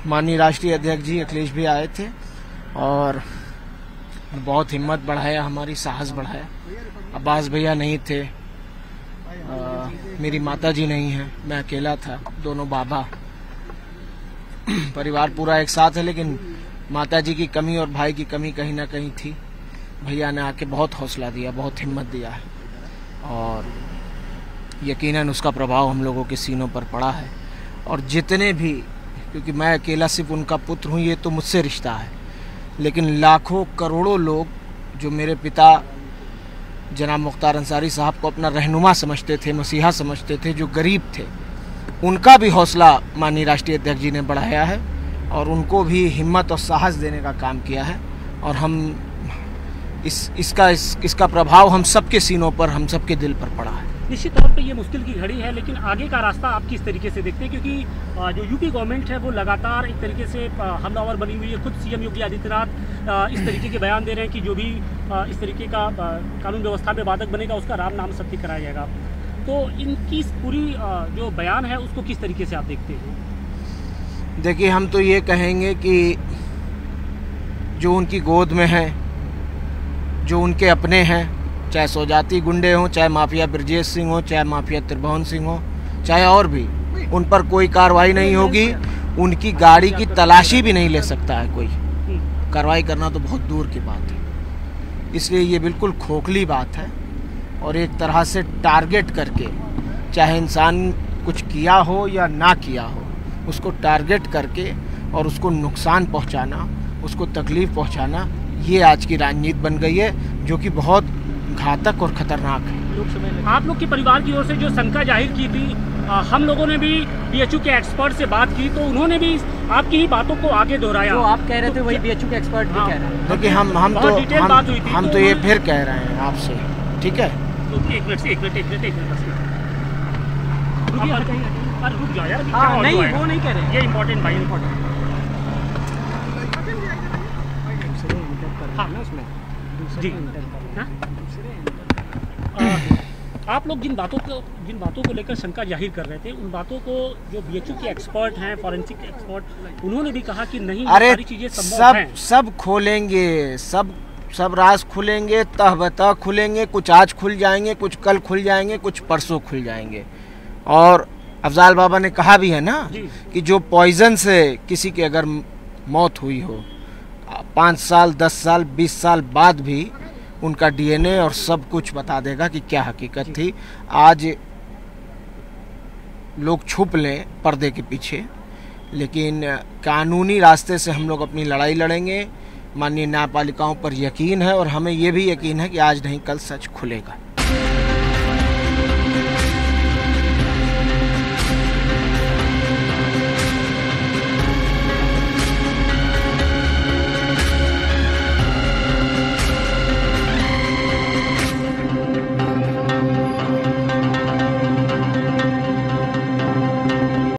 माननीय राष्ट्रीय अध्यक्ष जी अखिलेश भी आए थे और बहुत हिम्मत बढ़ाया, हमारी साहस बढ़ाया। अब्बास भैया नहीं थे, मेरी माता जी नहीं है, मैं अकेला था, दोनों बाबा, परिवार पूरा एक साथ है, लेकिन माता जी की कमी और भाई की कमी कहीं ना कहीं थी। भैया ने आके बहुत हौसला दिया, बहुत हिम्मत दिया है और यकीनन उसका प्रभाव हम लोगों के सीनों पर पड़ा है। और जितने भी, क्योंकि मैं अकेला सिर्फ उनका पुत्र हूँ, ये तो मुझसे रिश्ता है, लेकिन लाखों करोड़ों लोग जो मेरे पिता जनाब मुख्तार अंसारी साहब को अपना रहनुमा समझते थे, मसीहा समझते थे, जो गरीब थे, उनका भी हौसला माननीय राष्ट्रीय अध्यक्ष जी ने बढ़ाया है और उनको भी हिम्मत और साहस देने का काम किया है। और हम इसका प्रभाव हम सबके सीनों पर, हम सबके दिल पर पड़ा है। निश्चित तौर पे ये मुश्किल की घड़ी है, लेकिन आगे का रास्ता आप किस तरीके से देखते हैं? क्योंकि जो यूपी गवर्नमेंट है वो लगातार एक तरीके से हमलावर बनी हुई है। खुद सीएम योगी आदित्यनाथ इस तरीके के बयान दे रहे हैं कि जो भी इस तरीके का कानून व्यवस्था में बाधक बनेगा उसका राम नाम सत्य कराया जाएगा। तो इनकी पूरी जो बयान है उसको किस तरीके से आप देखते हैं? देखिए, हम तो ये कहेंगे कि जो उनकी गोद में है, जो उनके अपने हैं, चाहे सौजाती गुंडे हों, चाहे माफिया ब्रजेश सिंह हो, चाहे माफिया त्रिभुवन सिंह हो, चाहे और भी, उन पर कोई कार्रवाई नहीं होगी। उनकी गाड़ी की तलाशी भी नहीं ले सकता है कोई। कार्रवाई करना तो बहुत दूर की बात है। इसलिए ये बिल्कुल खोखली बात है और एक तरह से टारगेट करके, चाहे इंसान कुछ किया हो या ना किया हो, उसको टारगेट करके और उसको नुकसान पहुंचाना, उसको तकलीफ पहुंचाना, ये आज की राजनीति बन गई है, जो कि बहुत घातक और खतरनाक है। आप लोग के परिवार की ओर से जो शंका जाहिर की थी, हम लोगों ने भी बीएचयू के एक्सपर्ट से बात की तो उन्होंने भी आपकी ही बातों को आगे दोहराया। तो आप कह रहे थे वही बीएचयू के एक्सपर्ट भी कह रहे हैं। देखिए, हम तो ये फिर कह रहे हैं आपसे, ठीक है? एक मिनट रुक जाओ यार। नहीं, वो नहीं कह रहे, ये इम्पोर्टेंट भाई, इम्पोर्टेंट। जी आप लोग जिन बातों को लेकर शंका जाहिर कर रहे थे, उन बातों को जो बीएचयू के एक्सपर्ट हैं, फॉरेंसिक एक्सपर्ट, उन्होंने भी कहा कि नहीं, अरे सारी चीजें संभव हैं। सब खोलेंगे, सब राज खुलेंगे, तह बतह खुलेंगे, कुछ आज खुल जाएंगे, कुछ कल खुल जाएंगे, कुछ परसों खुल जाएंगे। और अफजाल बाबा ने कहा भी है ना कि जो पॉइजन से किसी की अगर मौत हुई हो, 5 साल, 10 साल, 20 साल बाद भी उनका डीएनए और सब कुछ बता देगा कि क्या हकीकत थी। आज लोग छुप लें पर्दे के पीछे, लेकिन कानूनी रास्ते से हम लोग अपनी लड़ाई लड़ेंगे। माननीय न्यायपालिकाओं पर यकीन है और हमें ये भी यकीन है कि आज नहीं कल सच खुलेगा।